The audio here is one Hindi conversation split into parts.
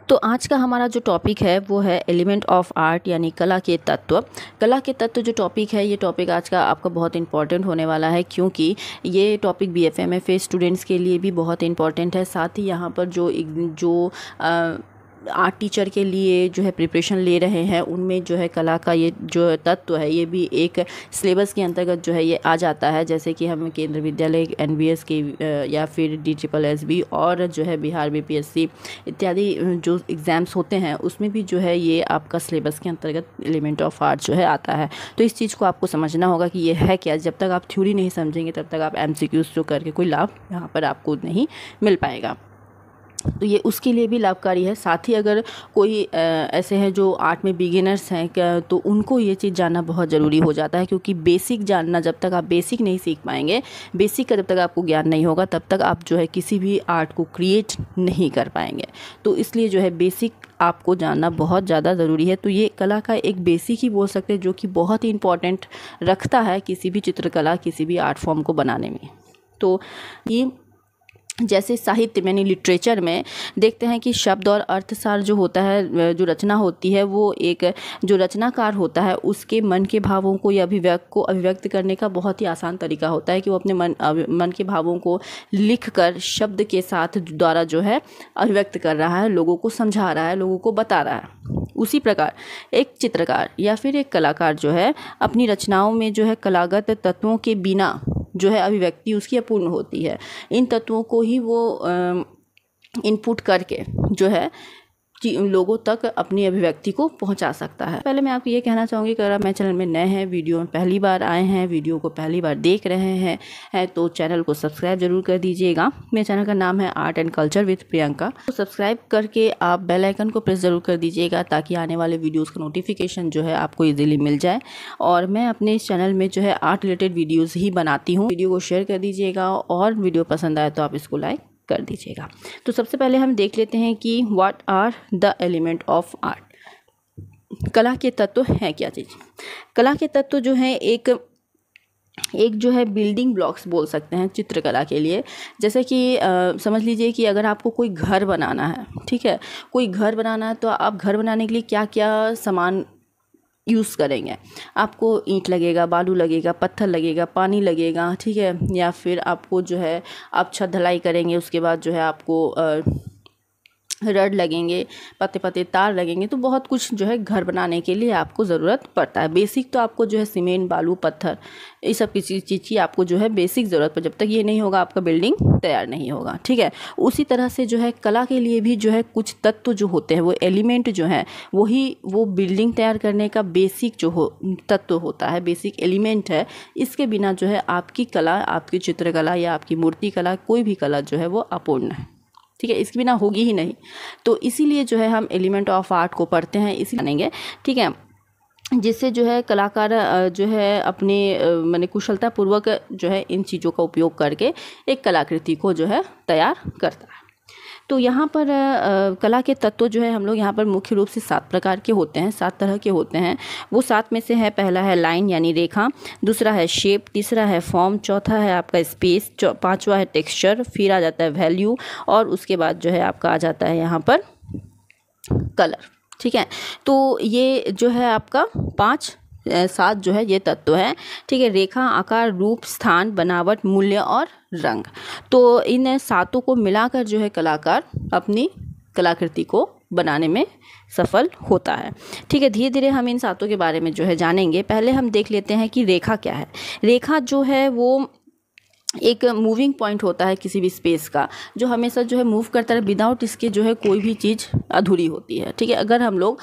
तो आज का हमारा जो टॉपिक है वो है एलिमेंट ऑफ आर्ट यानी कला के तत्व। कला के तत्व जो टॉपिक है, ये टॉपिक आज का आपका बहुत इंपॉर्टेंट होने वाला है, क्योंकि ये टॉपिक BFA स्टूडेंट्स के लिए भी बहुत इंपॉर्टेंट है। साथ ही यहाँ पर जो आर्ट टीचर के लिए जो है प्रिपरेशन ले रहे हैं, उनमें जो है कला का ये जो तत्व है ये भी एक सिलेबस के अंतर्गत जो है ये आ जाता है। जैसे कि हम केंद्रीय विद्यालय NVS के या फिर DSSB और जो है बिहार BPSC इत्यादि जो एग्ज़ाम्स होते हैं, उसमें भी जो है ये आपका सिलेबस के अंतर्गत एलिमेंट ऑफ आर्ट जो है आता है। तो इस चीज़ को आपको समझना होगा कि ये है क्या। जब तक आप थ्योरी नहीं समझेंगे तब तक आप MCQs जो करके कोई लाभ यहाँ पर आपको नहीं मिल पाएगा। तो ये उसके लिए भी लाभकारी है। साथ ही अगर कोई ऐसे हैं जो आर्ट में बिगिनर्स हैं, तो उनको ये चीज़ जानना बहुत ज़रूरी हो जाता है, क्योंकि बेसिक जानना, जब तक आप बेसिक नहीं सीख पाएंगे, बेसिक का जब तक आपको ज्ञान नहीं होगा तब तक आप जो है किसी भी आर्ट को क्रिएट नहीं कर पाएंगे। तो इसलिए जो है बेसिक आपको जानना बहुत ज़्यादा ज़रूरी है। तो ये कला का एक बेसिक ही बोल सकते हैं, जो कि बहुत ही इम्पोर्टेंट रखता है किसी भी चित्रकला, किसी भी आर्ट फॉर्म को बनाने में। तो ये जैसे साहित्य यानी लिटरेचर में देखते हैं कि शब्द और अर्थसार जो होता है, जो रचना होती है, वो एक जो रचनाकार होता है उसके मन के भावों को या अभिव्यक्त करने का बहुत ही आसान तरीका होता है कि वो अपने मन के भावों को लिखकर शब्द के साथ द्वारा जो है अभिव्यक्त कर रहा है, लोगों को समझा रहा है, लोगों को बता रहा है। उसी प्रकार एक चित्रकार या फिर एक कलाकार जो है अपनी रचनाओं में जो है कलागत तत्वों के बिना जो है अभिव्यक्ति उसकी अपूर्ण होती है। इन तत्वों को ही वो इनपुट करके जो है कि लोगों तक अपनी अभिव्यक्ति को पहुंचा सकता है। पहले मैं आपको ये कहना चाहूँगी कि अगर आप मेरे चैनल में नए हैं, वीडियो में पहली बार आए हैं, वीडियो को पहली बार देख रहे हैं तो चैनल को सब्सक्राइब जरूर कर दीजिएगा। मेरे चैनल का नाम है art and culture with Priyanka. तो सब्सक्राइब करके आप बेल आइकन को प्रेस ज़रूर कर दीजिएगा, ताकि आने वाले वीडियोज़ का नोटिफिकेशन जो है आपको ईजिली मिल जाए। और मैं अपने इस चैनल में जो है आर्ट रिलेटेड वीडियोज़ ही बनाती हूँ। वीडियो को शेयर कर दीजिएगा और वीडियो पसंद आए तो आप इसको लाइक कर दीजिएगा। तो सबसे पहले हम देख लेते हैं कि what are the element of art. कला के तत्व हैं क्या चीज़। कला के तत्व जो है एक जो है बिल्डिंग ब्लॉक्स बोल सकते हैं चित्रकला के लिए। जैसे कि समझ लीजिए कि अगर आपको कोई घर बनाना है, ठीक है, कोई घर बनाना है, तो आप घर बनाने के लिए क्या क्या सामान यूज़ करेंगे। आपको ईंट लगेगा, बालू लगेगा, पत्थर लगेगा, पानी लगेगा, ठीक है, या फिर आपको जो है आप छत ढलाई करेंगे, उसके बाद जो है आपको रड लगेंगे, पत्ते तार लगेंगे। तो बहुत कुछ जो है घर बनाने के लिए आपको ज़रूरत पड़ता है। बेसिक तो आपको जो है सीमेंट, बालू, पत्थर, ये सब की चीज़ की आपको जो है बेसिक ज़रूरत पर, जब तक ये नहीं होगा आपका बिल्डिंग तैयार नहीं होगा, ठीक है। उसी तरह से जो है कला के लिए भी जो है कुछ तत्व जो होते हैं, वो एलिमेंट जो है वो बिल्डिंग तैयार करने का बेसिक जो तत्व होता है, बेसिक एलिमेंट है। इसके बिना जो है आपकी कला, आपकी चित्रकला या आपकी मूर्ति कला, कोई भी कला जो है वो अपूर्ण है, ठीक है, इसके बिना होगी ही नहीं। तो इसीलिए जो है हम एलिमेंट ऑफ आर्ट को पढ़ते हैं, इसी जानेंगे, ठीक है, जिससे जो है कलाकार जो है अपने माने कुशलतापूर्वक जो है इन चीज़ों का उपयोग करके एक कलाकृति को जो है तैयार करता है। तो यहाँ पर कला के तत्व जो है हम लोग यहाँ पर मुख्य रूप से 7 प्रकार के होते हैं, 7 तरह के होते हैं। वो 7 में से है, पहला है लाइन यानी रेखा, दूसरा है शेप, तीसरा है फॉर्म, चौथा है आपका स्पेस, पांचवा है टेक्सचर, फिर आ जाता है वैल्यू, और उसके बाद जो है आपका आ जाता है यहाँ पर कलर, ठीक है। तो ये जो है आपका 7 जो है ये तत्व है, ठीक है। रेखा, आकार, रूप, स्थान, बनावट, मूल्य और रंग। तो इन 7 को मिलाकर जो है कलाकार अपनी कलाकृति को बनाने में सफल होता है, ठीक है। धीरे धीरे हम इन 7 के बारे में जो है जानेंगे। पहले हम देख लेते हैं कि रेखा क्या है। रेखा जो है वो एक मूविंग पॉइंट होता है किसी भी स्पेस का, जो हमेशा जो है मूव करता है। विदाउट इसके जो है कोई भी चीज़ अधूरी होती है, ठीक है। अगर हम लोग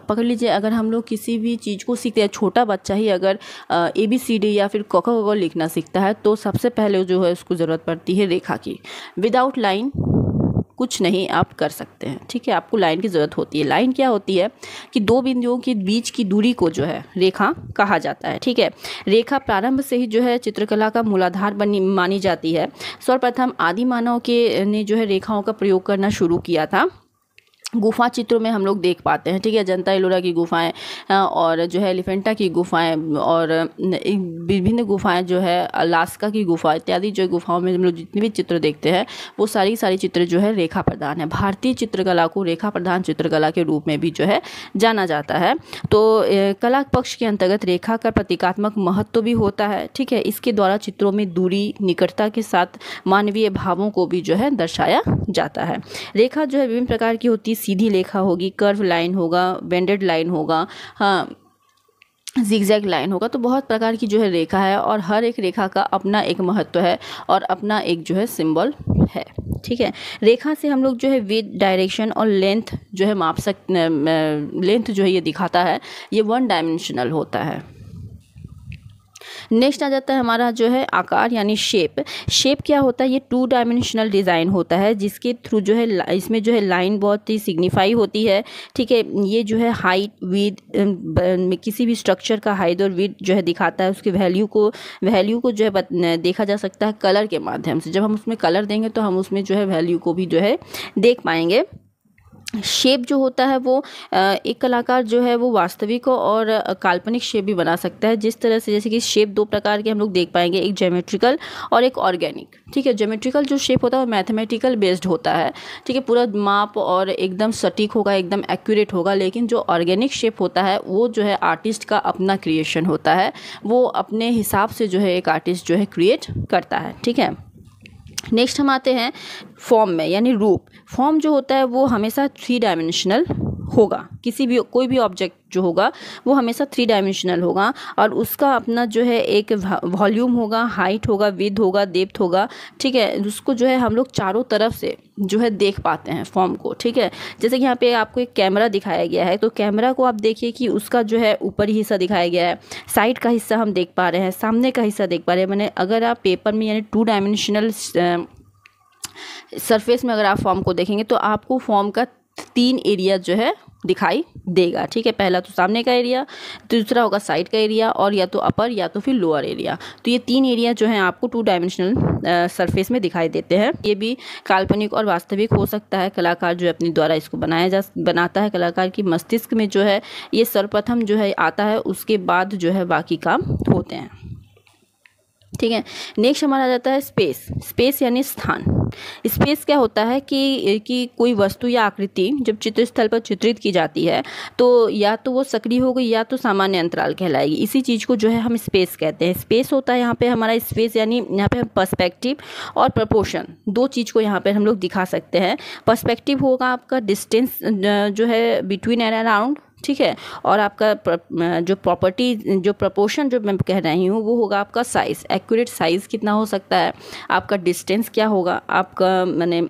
पकड़ लीजिए, अगर हम लोग किसी भी चीज़ को सीखते हैं, छोटा बच्चा ही अगर ABCD या फिर क ख ग लिखना सीखता है, तो सबसे पहले जो है उसको ज़रूरत पड़ती है रेखा की। विदाउट लाइन कुछ नहीं आप कर सकते हैं, ठीक है। आपको लाइन की ज़रूरत होती है। लाइन क्या होती है कि 2 बिंदुओं के बीच की दूरी को जो है रेखा कहा जाता है, ठीक है। रेखा प्रारंभ से ही जो है चित्रकला का मूलाधार मानी जाती है। सर्वप्रथम आदि मानव ने जो है रेखाओं का प्रयोग करना शुरू किया था। गुफा चित्रों में हम लोग देख पाते हैं, ठीक है, अजंता एलोरा की गुफाएं और जो है एलिफेंटा की गुफाएं और विभिन्न गुफाएं जो है अलास्का की गुफा इत्यादि जो गुफाओं में हम लोग जितने भी चित्र देखते हैं वो सारी चित्र जो है रेखा प्रधान है। भारतीय चित्रकला को रेखा प्रधान चित्रकला के रूप में भी जो है जाना जाता है। तो कला पक्ष के अंतर्गत रेखा का प्रतीकात्मक महत्व भी होता है, ठीक है। इसके द्वारा चित्रों में दूरी, निकटता के साथ मानवीय भावों को भी जो है दर्शाया जाता है। रेखा जो है विभिन्न प्रकार की होती है, सीधी रेखा होगी, कर्व लाइन होगा, बेंडेड लाइन होगा, हाँ, जिगजैग लाइन होगा। तो बहुत प्रकार की जो है रेखा है और हर एक रेखा का अपना एक महत्व है और अपना एक जो है सिंबल है, ठीक है। रेखा से हम लोग जो है विड्थ, डायरेक्शन और लेंथ जो है माप सकते, लेंथ जो है ये दिखाता है, ये 1 डायमेंशनल होता है। नेक्स्ट आ जाता है हमारा जो है आकार यानी शेप। शेप क्या होता है, ये 2 डायमेंशनल डिज़ाइन होता है जिसके थ्रू जो है इसमें जो है लाइन बहुत ही सिग्निफाई होती है, ठीक है। ये जो है हाइट, विड्थ, किसी भी स्ट्रक्चर का हाइट और विड्थ जो है दिखाता है, उसके वैल्यू को जो है देखा जा सकता है कलर के माध्यम से। जब हम उसमें कलर देंगे तो हम उसमें जो है वैल्यू को भी जो है देख पाएंगे। शेप जो होता है वो एक कलाकार जो है वो वास्तविक और काल्पनिक शेप भी बना सकता है। जिस तरह से, जैसे कि शेप 2 प्रकार के हम लोग देख पाएंगे, एक ज्योमेट्रिकल और एक ऑर्गेनिक, ठीक है। ज्योमेट्रिकल जो शेप होता है वो मैथमेटिकल बेस्ड होता है, ठीक है, पूरा माप और एकदम सटीक होगा, एकदम एक्यूरेट होगा। लेकिन जो ऑर्गेनिक शेप होता है वो जो है आर्टिस्ट का अपना क्रिएशन होता है, वो अपने हिसाब से जो है एक आर्टिस्ट जो है क्रिएट करता है, ठीक है। नेक्स्ट हम आते हैं फॉर्म में, यानी रूप। फॉर्म जो होता है वो हमेशा 3 डायमेंशनल होगा। कोई भी ऑब्जेक्ट जो होगा वो हमेशा 3 डायमेंशनल होगा और उसका अपना जो है एक वॉल्यूम होगा, हाइट होगा, विड्थ होगा, डेप्थ होगा, ठीक है। उसको जो है हम लोग चारों तरफ से जो है देख पाते हैं फॉर्म को, ठीक है। जैसे कि यहाँ पे आपको एक कैमरा दिखाया गया है, तो कैमरा को आप देखिए कि उसका जो है ऊपरी हिस्सा दिखाया गया है, साइड का हिस्सा हम देख पा रहे हैं, सामने का हिस्सा देख पा रहे हैं। मैंने अगर आप पेपर में यानी 2 डायमेंशनल सरफेस में अगर आप फॉर्म को देखेंगे तो आपको फॉर्म का 3 एरिया जो है दिखाई देगा, ठीक है। पहला तो सामने का एरिया, दूसरा होगा साइड का एरिया और या तो अपर या तो फिर लोअर एरिया। तो ये 3 एरिया जो है आपको 2 डायमेंशनल सरफेस में दिखाई देते हैं। ये भी काल्पनिक और वास्तविक हो सकता है। कलाकार जो है अपने द्वारा इसको बनाता है। कलाकार की मस्तिष्क में जो है ये सर्वप्रथम जो है आता है, उसके बाद जो है बाकी काम होते हैं, ठीक है। नेक्स्ट हमारा आ जाता है स्पेस। स्पेस यानी स्थान। स्पेस क्या होता है कि कोई वस्तु या आकृति जब चित्र स्थल पर चित्रित की जाती है तो या तो वो सक्रिय हो गई या तो सामान्य अंतराल कहलाएगी। इसी चीज़ को जो है हम स्पेस कहते हैं। स्पेस होता है यहाँ पे हमारा स्पेस, यानी यहाँ पे हम पर्सपेक्टिव और प्रपोर्शन 2 चीज़ को यहाँ पे हम लोग दिखा सकते हैं। पर्सपेक्टिव होगा आपका डिस्टेंस जो है बिटवीन एंड अराउंड, ठीक है, और आपका जो प्रॉपर्टी जो प्रपोर्शन जो मैं कह रही हूँ वो होगा आपका साइज़, एक्यूरेट साइज़ कितना हो सकता है, आपका डिस्टेंस क्या होगा, आपका माने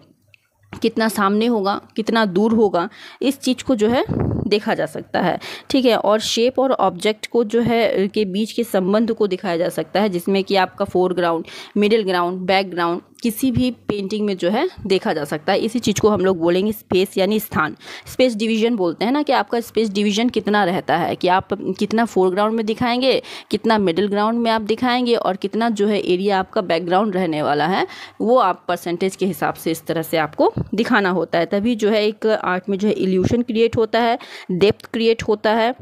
कितना सामने होगा, कितना दूर होगा, इस चीज़ को जो है देखा जा सकता है, ठीक है। और शेप और ऑब्जेक्ट को जो है के बीच के संबंध को दिखाया जा सकता है, जिसमें कि आपका फोरग्राउंड, मिडिल ग्राउंड, बैकग्राउंड किसी भी पेंटिंग में जो है देखा जा सकता है। इसी चीज़ को हम लोग बोलेंगे स्पेस यानी स्थान। स्पेस डिवीजन बोलते हैं ना, कि आपका स्पेस डिवीजन कितना रहता है, कि आप कितना फोरग्राउंड में दिखाएंगे, कितना मिडिल ग्राउंड में आप दिखाएंगे और कितना जो है एरिया आपका बैकग्राउंड रहने वाला है, वो आप परसेंटेज के हिसाब से इस तरह से आपको दिखाना होता है। तभी जो है एक आर्ट में जो है इल्यूशन क्रिएट होता है, डेप्थ क्रिएट होता है,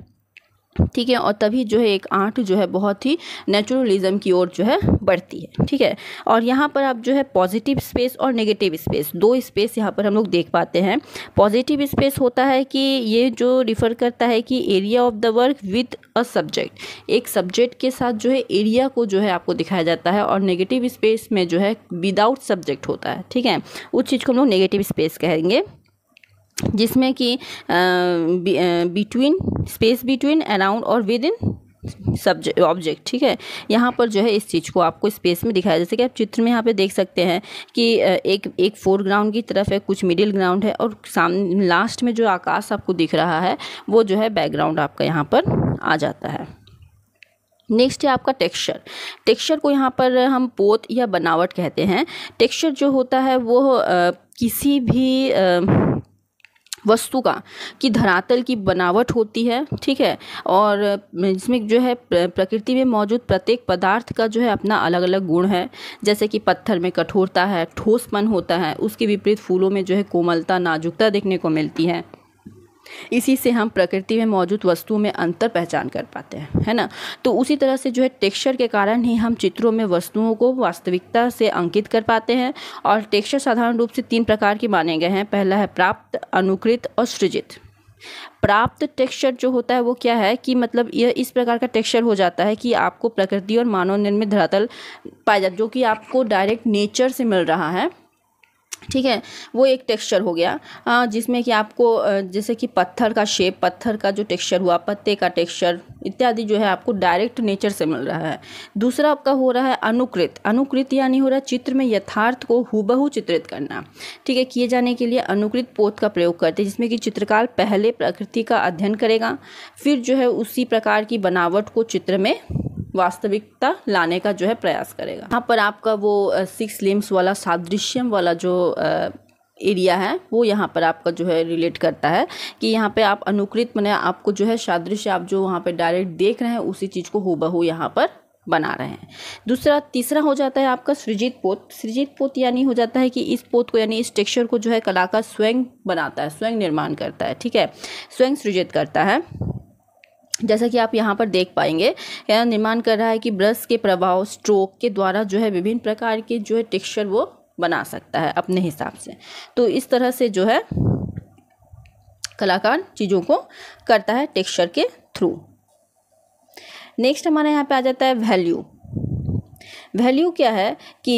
ठीक है, और तभी जो है एक आर्ट जो है बहुत ही नेचुरलिज्म की ओर जो है बढ़ती है, ठीक है। और यहाँ पर आप जो है पॉजिटिव स्पेस और नेगेटिव स्पेस, 2 स्पेस यहाँ पर हम लोग देख पाते हैं। पॉजिटिव स्पेस होता है कि ये जो रिफ़र करता है कि area of the work with a subject, एक सब्जेक्ट के साथ जो है एरिया को जो है आपको दिखाया जाता है। और नेगेटिव स्पेस में जो है विदाउट सब्जेक्ट होता है, ठीक है, उस चीज़ को हम लोग नेगेटिव स्पेस कहेंगे, जिसमें कि बिटवीन स्पेस बिटवीन, अराउंड और विद इन सब्जेक्ट ऑब्जेक्ट, ठीक है। यहाँ पर जो है इस चीज़ को आपको स्पेस में दिखाया, जैसे कि आप चित्र में यहाँ पे देख सकते हैं कि एक फोरग्राउंड की तरफ है, कुछ मिडिल ग्राउंड है और सामने लास्ट में जो आकाश आपको दिख रहा है वो जो है बैकग्राउंड आपका यहाँ पर आ जाता है। नेक्स्ट है आपका टेक्सचर। टेक्सचर को यहाँ पर हम पोत या बनावट कहते हैं। टेक्सचर जो होता है वो किसी भी वस्तु का कि धरातल की बनावट होती है, ठीक है, और इसमें जो है प्रकृति में मौजूद प्रत्येक पदार्थ का जो है अपना अलग अलग गुण है। जैसे कि पत्थर में कठोरता है, ठोसपन होता है, उसके विपरीत फूलों में जो है कोमलता, नाजुकता देखने को मिलती है। इसी से हम प्रकृति में मौजूद वस्तुओं में अंतर पहचान कर पाते हैं, है ना। तो उसी तरह से जो है टेक्सचर के कारण ही हम चित्रों में वस्तुओं को वास्तविकता से अंकित कर पाते हैं। और टेक्सचर साधारण रूप से 3 प्रकार के माने गए हैं। पहला है प्राप्त, अनुकृत और सृजित। प्राप्त टेक्सचर जो होता है वो क्या है कि मतलब यह इस प्रकार का टेक्सचर हो जाता है कि आपको प्रकृति और मानव निर्मित धरातल पाया जाता, जो कि आपको डायरेक्ट नेचर से मिल रहा है, ठीक है। वो एक टेक्सचर हो गया, जिसमें कि आपको जैसे कि पत्थर का शेप, पत्थर का जो टेक्सचर हुआ, पत्ते का टेक्सचर इत्यादि जो है आपको डायरेक्ट नेचर से मिल रहा है। दूसरा आपका हो रहा है अनुकृत। अनुकृत यानी हो रहा है चित्र में यथार्थ को हूबहू चित्रित करना, ठीक है। किए जाने के लिए अनुकृत पोत का प्रयोग करते हैं, जिसमें कि चित्रकार पहले प्रकृति का अध्ययन करेगा, फिर जो है उसी प्रकार की बनावट को चित्र में वास्तविकता लाने का जो है प्रयास करेगा। यहाँ पर आपका वो 6 लिम्स वाला सादृश्यम वाला जो एरिया है वो यहाँ पर आपका जो है रिलेट करता है कि यहाँ पे आप अनुकृत माने आपको जो है सादृश्य आप जो वहाँ पे डायरेक्ट देख रहे हैं उसी चीज़ को हूबहू यहाँ पर बना रहे हैं। तीसरा हो जाता है आपका सृजित पोत। सृजित पोत यानी हो जाता है कि इस पोत को यानी इस टेक्सचर को जो है कलाकार स्वयं बनाता है, स्वयं निर्माण करता है, ठीक है, स्वयं सृजित करता है। जैसा कि आप यहाँ पर देख पाएंगे, यह निर्माण कर रहा है कि ब्रश के प्रभाव, स्ट्रोक के द्वारा जो है विभिन्न प्रकार के जो है टेक्सचर वो बना सकता है अपने हिसाब से। तो इस तरह से जो है कलाकार चीज़ों को करता है टेक्सचर के थ्रू। नेक्स्ट हमारे यहाँ पे आ जाता है वैल्यू। वैल्यू क्या है कि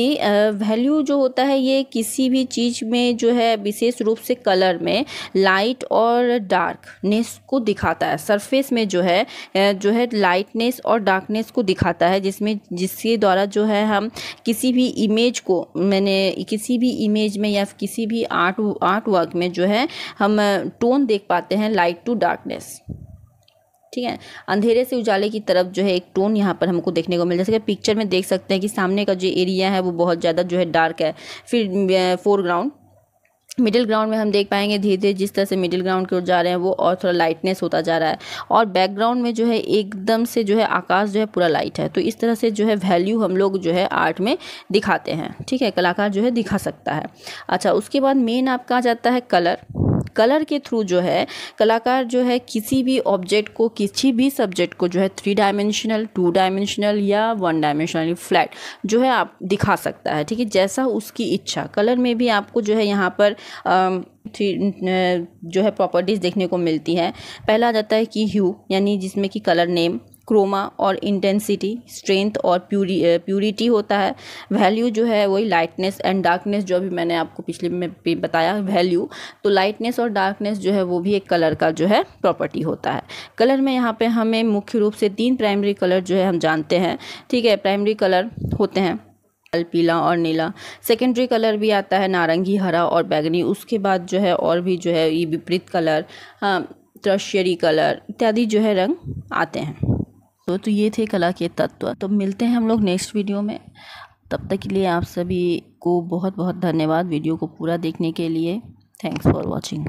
वैल्यू जो होता है ये किसी भी चीज़ में जो है विशेष रूप से कलर में लाइट और डार्कनेस को दिखाता है। सरफेस में जो है लाइटनेस और डार्कनेस को दिखाता है, जिसके द्वारा जो है हम किसी भी इमेज को किसी भी इमेज में या किसी भी आर्ट वर्क में जो है हम टोन देख पाते हैं, लाइट टू डार्कनेस, ठीक है। अंधेरे से उजाले की तरफ जो है एक टोन यहाँ पर हमको देखने को मिल, जैसे कि पिक्चर में देख सकते हैं कि सामने का जो एरिया है वो बहुत ज़्यादा जो है डार्क है। फिर फोरग्राउंड, मिडिल ग्राउंड में हम देख पाएंगे धीरे धीरे जिस तरह से मिडिल ग्राउंड की ओर जा रहे हैं वो और थोड़ा लाइटनेस होता जा रहा है, और बैकग्राउंड में जो है एकदम से जो है आकाश जो है पूरा लाइट है। तो इस तरह से जो है वैल्यू हम लोग जो है आर्ट में दिखाते हैं, ठीक है, कलाकार जो है दिखा सकता है। अच्छा, उसके बाद मेन आपका आ जाता है कलर। कलर के थ्रू जो है कलाकार जो है किसी भी ऑब्जेक्ट को, किसी भी सब्जेक्ट को जो है 3 डायमेंशनल, 2 डायमेंशनल या 1 डायमेंशनल फ्लैट जो है आप दिखा सकता है, ठीक है, जैसा उसकी इच्छा। कलर में भी आपको जो है यहाँ पर जो है प्रॉपर्टीज़ देखने को मिलती है। पहला आ जाता है कि ह्यू, यानी जिसमें कि कलर नेम, क्रोमा और इंटेंसिटी, स्ट्रेंथ और प्यूरिटी होता है। वैल्यू जो है वही लाइटनेस एंड डार्कनेस, जो अभी मैंने आपको पिछले में बताया वैल्यू, तो लाइटनेस और डार्कनेस जो है वो भी एक कलर का जो है प्रॉपर्टी होता है। कलर में यहाँ पे हमें मुख्य रूप से 3 प्राइमरी कलर जो है हम जानते हैं, ठीक है। प्राइमरी कलर होते हैं लाल, पीला और नीला। सेकेंडरी कलर भी आता है नारंगी, हरा और बैगनी। उसके बाद जो है और भी जो है ये विपरीत कलर, टर्शियरी कलर इत्यादि जो है रंग आते हैं। तो ये थे कला के तत्व। तो मिलते हैं हम लोग नेक्स्ट वीडियो में। तब तक के लिए आप सभी को बहुत बहुत धन्यवाद वीडियो को पूरा देखने के लिए। Thanks for watching.